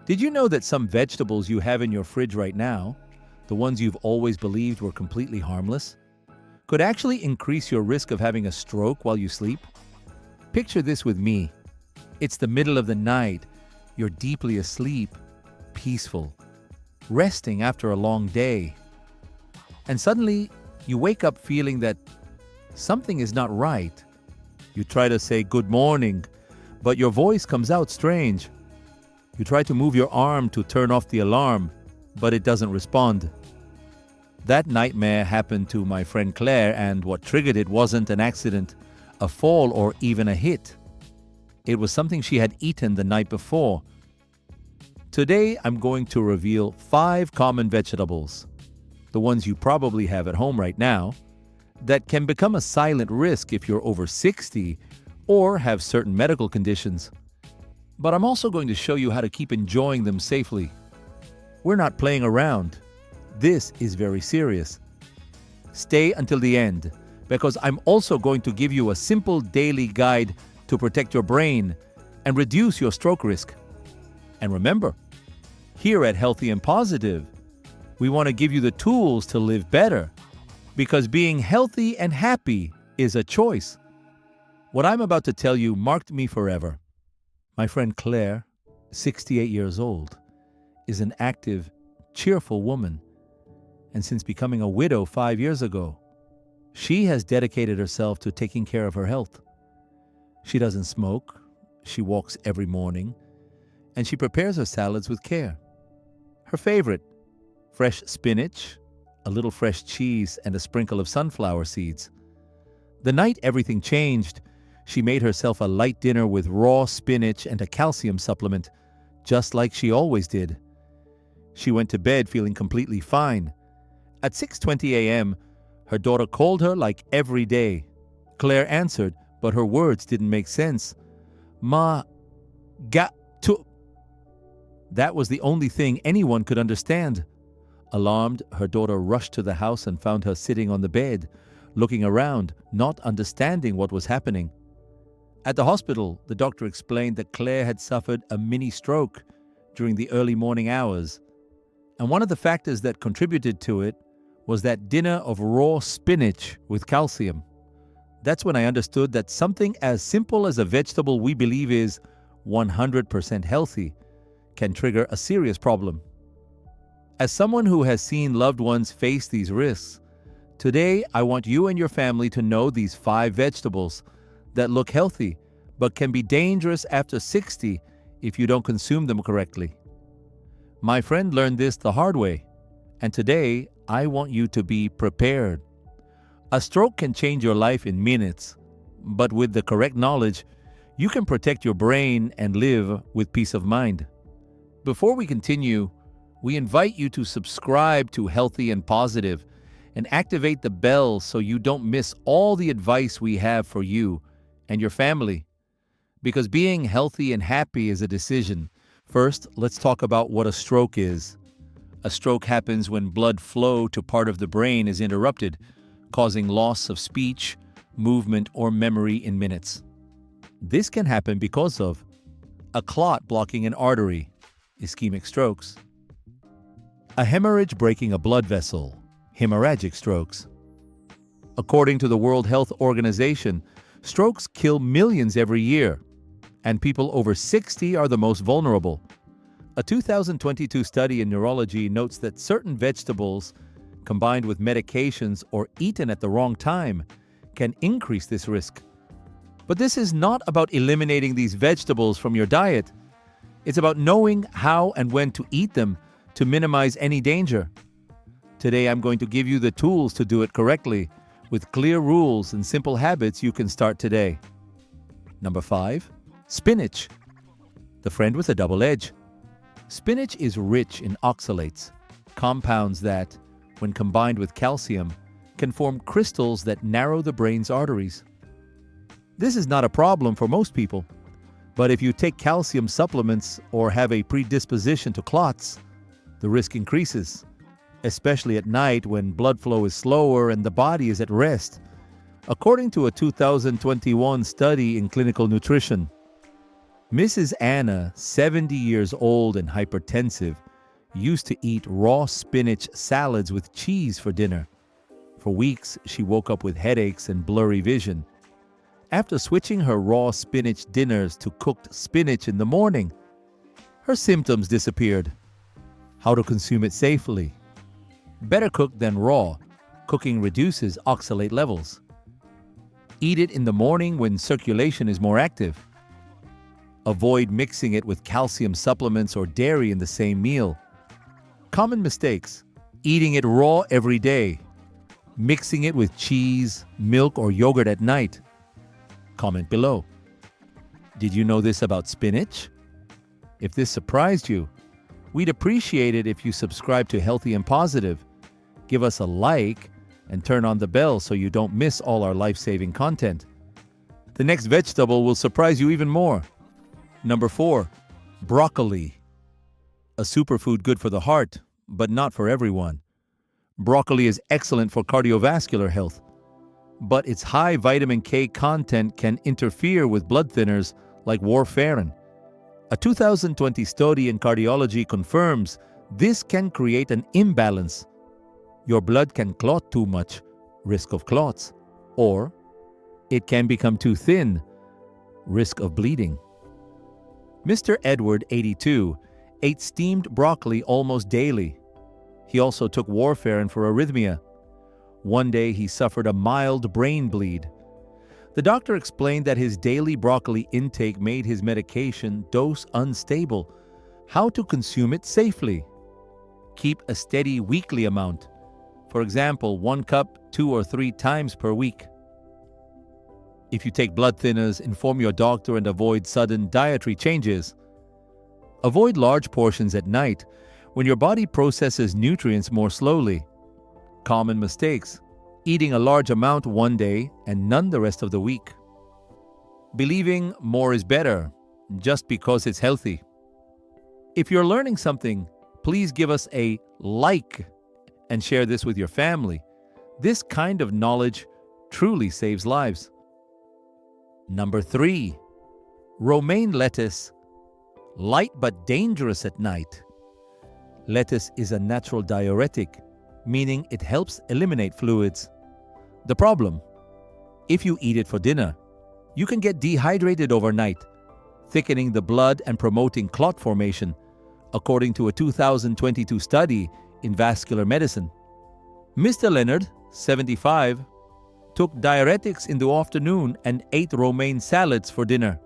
Did you know that some vegetables you have in your fridge right now, the ones you've always believed were completely harmless, could actually increase your risk of having a stroke while you sleep? Picture this with me. It's the middle of the night. You're deeply asleep, peaceful, resting after a long day. And suddenly, you wake up feeling that something is not right. You try to say good morning, but your voice comes out strange. You try to move your arm to turn off the alarm, but it doesn't respond. That nightmare happened to my friend Claire, and what triggered it wasn't an accident, a fall, or even a hit. It was something she had eaten the night before. Today, I'm going to reveal 5 common vegetables, the ones you probably have at home right now, that can become a silent risk if you're over 60 or have certain medical conditions. But I'm also going to show you how to keep enjoying them safely. We're not playing around. This is very serious. Stay until the end, because I'm also going to give you a simple daily guide to protect your brain and reduce your stroke risk. And remember, here at Healthy and Positive, we want to give you the tools to live better, because being healthy and happy is a choice. What I'm about to tell you marked me forever. My friend Claire, 68 years old, is an active, cheerful woman. And since becoming a widow 5 years ago, she has dedicated herself to taking care of her health. She doesn't smoke, she walks every morning, and she prepares her salads with care. Her favorite, fresh spinach, a little fresh cheese, and a sprinkle of sunflower seeds. The night everything changed, she made herself a light dinner with raw spinach and a calcium supplement, just like she always did. She went to bed feeling completely fine. At 6:20 a.m., her daughter called her like every day. Claire answered, but her words didn't make sense. Ma, ga, tu. That was the only thing anyone could understand. Alarmed, her daughter rushed to the house and found her sitting on the bed, looking around, not understanding what was happening. At the hospital, the doctor explained that Claire had suffered a mini stroke during the early morning hours. And one of the factors that contributed to it was that dinner of raw spinach with calcium. That's when I understood that something as simple as a vegetable we believe is 100% healthy can trigger a serious problem. As someone who has seen loved ones face these risks, today I want you and your family to know these 5 vegetables that look healthy but can be dangerous after 60 if you don't consume them correctly. My friend learned this the hard way, and today I want you to be prepared. A stroke can change your life in minutes, but with the correct knowledge, you can protect your brain and live with peace of mind. Before we continue, we invite you to subscribe to Healthy and Positive and activate the bell so you don't miss all the advice we have for you and your family. Because being healthy and happy is a decision. First, let's talk about what a stroke is. A stroke happens when blood flow to part of the brain is interrupted, causing loss of speech, movement, or memory in minutes. This can happen because of a clot blocking an artery, ischemic strokes, a hemorrhage breaking a blood vessel, hemorrhagic strokes. According to the World Health Organization, strokes kill millions every year, and people over 60 are the most vulnerable. A 2022 study in neurology notes that certain vegetables, combined with medications or eaten at the wrong time, can increase this risk. But this is not about eliminating these vegetables from your diet. It's about knowing how and when to eat them to minimize any danger. Today, I'm going to give you the tools to do it correctly, with clear rules and simple habits you can start today. Number 5, spinach, the friend with a double edge. Spinach is rich in oxalates, compounds that, when combined with calcium, can form crystals that narrow the brain's arteries. This is not a problem for most people, but if you take calcium supplements or have a predisposition to clots, the risk increases, especially at night when blood flow is slower and the body is at rest, according to a 2021 study in clinical nutrition. Mrs. Anna, 70 years old and hypertensive, used to eat raw spinach salads with cheese for dinner. For weeks, she woke up with headaches and blurry vision. After switching her raw spinach dinners to cooked spinach in the morning, her symptoms disappeared. How to consume it safely? Better cooked than raw. Cooking reduces oxalate levels. Eat it in the morning when circulation is more active. Avoid mixing it with calcium supplements or dairy in the same meal. Common mistakes: eating it raw every day, mixing it with cheese, milk, or yogurt at night. Comment below. Did you know this about spinach? If this surprised you, we'd appreciate it if you subscribe to Healthy and Positive. Give us a like and turn on the bell so you don't miss all our life-saving content. The next vegetable will surprise you even more. Number 4, broccoli. A superfood good for the heart, but not for everyone. Broccoli is excellent for cardiovascular health, but its high vitamin K content can interfere with blood thinners like warfarin. A 2020 study in cardiology confirms this can create an imbalance. Your blood can clot too much, risk of clots, or it can become too thin, risk of bleeding. Mr. Edward, 82, ate steamed broccoli almost daily. He also took warfarin for arrhythmia. One day he suffered a mild brain bleed. The doctor explained that his daily broccoli intake made his medication dose unstable. How to consume it safely? Keep a steady weekly amount. For example, 1 cup 2 or 3 times per week. If you take blood thinners, inform your doctor and avoid sudden dietary changes. Avoid large portions at night when your body processes nutrients more slowly. Common mistakes: eating a large amount one day and none the rest of the week. Believing more is better just because it's healthy. If you're learning something, please give us a like and share this with your family. This kind of knowledge truly saves lives. Number 3, romaine lettuce. Light but dangerous at night. Lettuce is a natural diuretic, meaning it helps eliminate fluids. The problem: if you eat it for dinner, you can get dehydrated overnight, thickening the blood and promoting clot formation, according to a 2022 study in vascular medicine. Mr. Leonard, 75, took diuretics in the afternoon and ate romaine salads for dinner.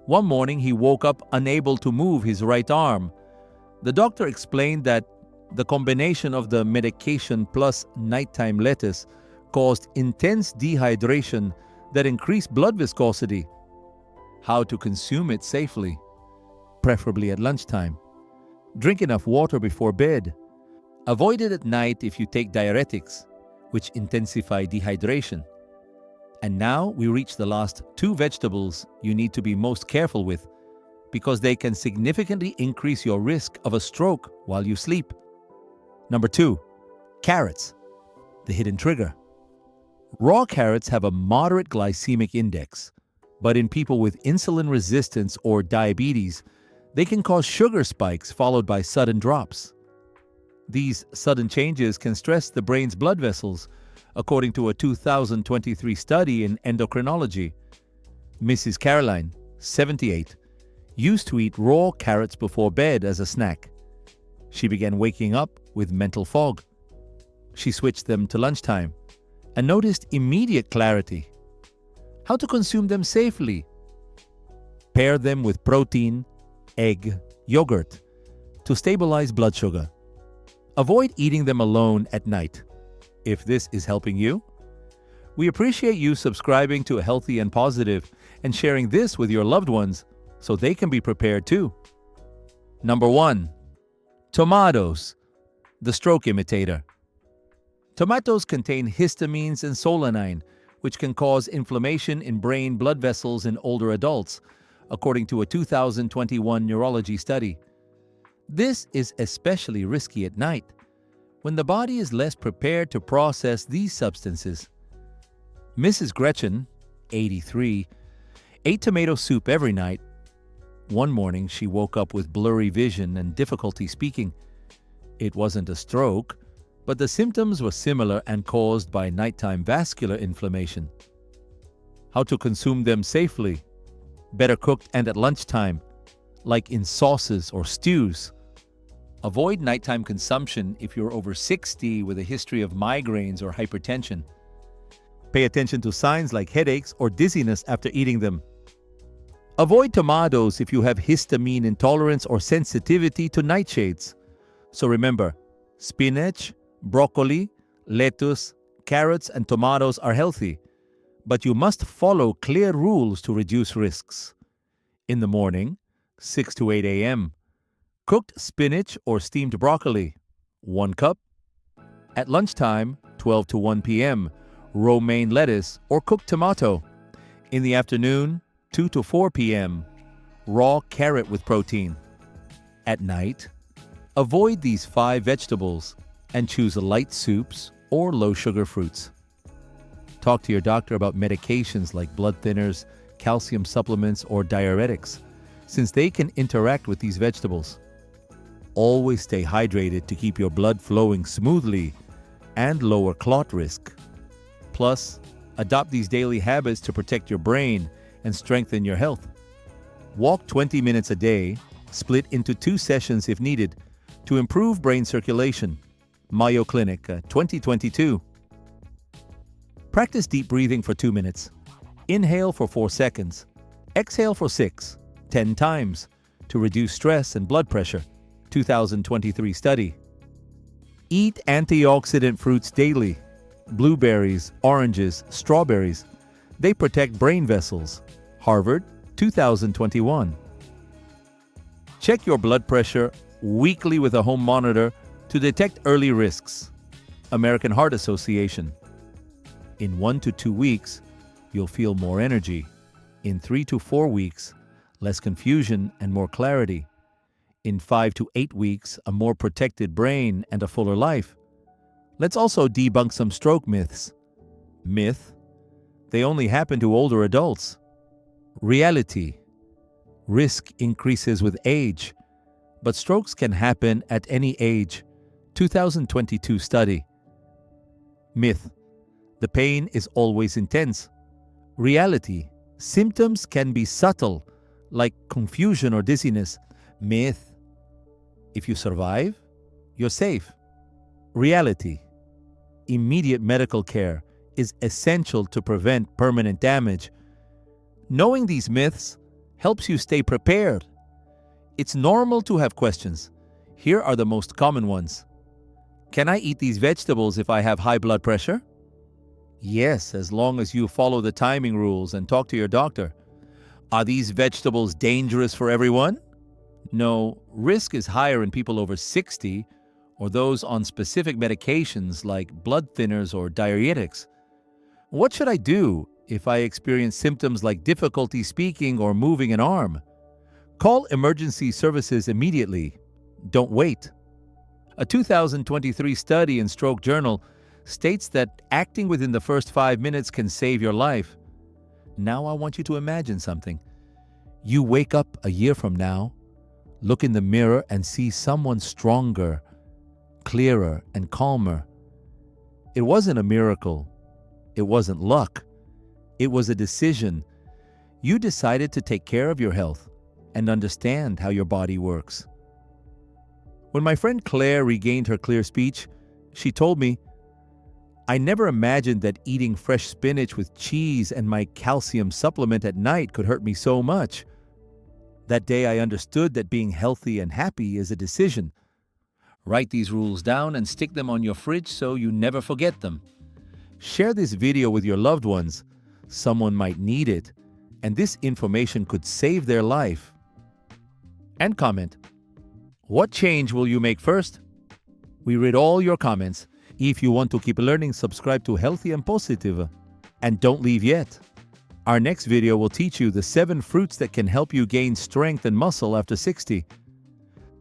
One morning he woke up unable to move his right arm. The doctor explained that the combination of the medication plus nighttime lettuce caused intense dehydration that increased blood viscosity. How to consume it safely? Preferably at lunchtime. Drink enough water before bed. Avoid it at night if you take diuretics, which intensify dehydration. And now we reach the last 2 vegetables you need to be most careful with, because they can significantly increase your risk of a stroke while you sleep. Number 2, carrots, the hidden trigger. Raw carrots have a moderate glycemic index, but in people with insulin resistance or diabetes, they can cause sugar spikes followed by sudden drops. These sudden changes can stress the brain's blood vessels, according to a 2023 study in endocrinology. Mrs. Caroline, 78, used to eat raw carrots before bed as a snack. She began waking up with mental fog. She switched them to lunchtime and noticed immediate clarity. How to consume them safely? Pair them with protein, egg, yogurt to stabilize blood sugar. Avoid eating them alone at night. If this is helping you, we appreciate you subscribing to Healthy and Positive and sharing this with your loved ones so they can be prepared too. Number 1, tomatoes, the stroke imitator. Tomatoes contain histamines and solanine, which can cause inflammation in brain blood vessels in older adults, according to a 2021 neurology study. This is especially risky at night, when the body is less prepared to process these substances. Mrs. Gretchen, 83, ate tomato soup every night. One morning, she woke up with blurry vision and difficulty speaking. It wasn't a stroke, but the symptoms were similar and caused by nighttime vascular inflammation. How to consume them safely. Better cooked and at lunchtime, like in sauces or stews. Avoid nighttime consumption if you're over 60 with a history of migraines or hypertension. Pay attention to signs like headaches or dizziness after eating them. Avoid tomatoes if you have histamine intolerance or sensitivity to nightshades. So remember, spinach, broccoli, lettuce, carrots, and tomatoes are healthy, but you must follow clear rules to reduce risks. In the morning, 6 to 8 a.m., cooked spinach or steamed broccoli, 1 cup. At lunchtime, 12 to 1 p.m., romaine lettuce or cooked tomato. In the afternoon, 2 to 4 p.m., raw carrot with protein. At night, avoid these 5 vegetables and choose light soups or low-sugar fruits. Talk to your doctor about medications like blood thinners, calcium supplements, or diuretics, since they can interact with these vegetables. Always stay hydrated to keep your blood flowing smoothly and lower clot risk. Plus, adopt these daily habits to protect your brain and strengthen your health. Walk 20 minutes a day, split into 2 sessions if needed, to improve brain circulation. Mayo Clinic, 2022. Practice deep breathing for 2 minutes. Inhale for 4 seconds. Exhale for 6, 10 times to reduce stress and blood pressure. 2023 study. Eat antioxidant fruits daily. Blueberries, oranges, strawberries. They protect brain vessels. Harvard, 2021. Check your blood pressure weekly with a home monitor to detect early risks. American Heart Association. In 1 to 2 weeks, you'll feel more energy. In 3 to 4 weeks, less confusion and more clarity. In 5 to 8 weeks, a more protected brain and a fuller life. Let's also debunk some stroke myths. Myth: they only happen to older adults. Reality: risk increases with age, but strokes can happen at any age. 2022 study. Myth: the pain is always intense. Reality: symptoms can be subtle, like confusion or dizziness. Myth: if you survive, you're safe. Reality: immediate medical care is essential to prevent permanent damage. Knowing these myths helps you stay prepared. It's normal to have questions. Here are the most common ones. Can I eat these vegetables if I have high blood pressure? Yes, as long as you follow the timing rules and talk to your doctor. Are these vegetables dangerous for everyone? No, risk is higher in people over 60 or those on specific medications like blood thinners or diuretics. What should I do if I experience symptoms like difficulty speaking or moving an arm? Call emergency services immediately. Don't wait. A 2023 study in Stroke Journal states that acting within the first 5 minutes can save your life. Now I want you to imagine something. You wake up a year from now, look in the mirror and see someone stronger, clearer, and calmer. It wasn't a miracle. It wasn't luck. It was a decision. You decided to take care of your health and understand how your body works. When my friend Claire regained her clear speech, she told me, "I never imagined that eating fresh spinach with cheese and my calcium supplement at night could hurt me so much. That day I understood that being healthy and happy is a decision." Write these rules down and stick them on your fridge so you never forget them. Share this video with your loved ones. Someone might need it, and this information could save their life. And comment. What change will you make first? We read all your comments. If you want to keep learning, subscribe to Healthy and Positive. And don't leave yet. Our next video will teach you the 7 fruits that can help you gain strength and muscle after 60.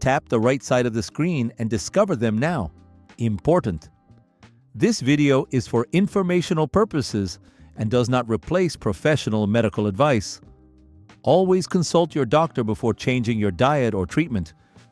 Tap the right side of the screen and discover them now. Important. This video is for informational purposes and does not replace professional medical advice. Always consult your doctor before changing your diet or treatment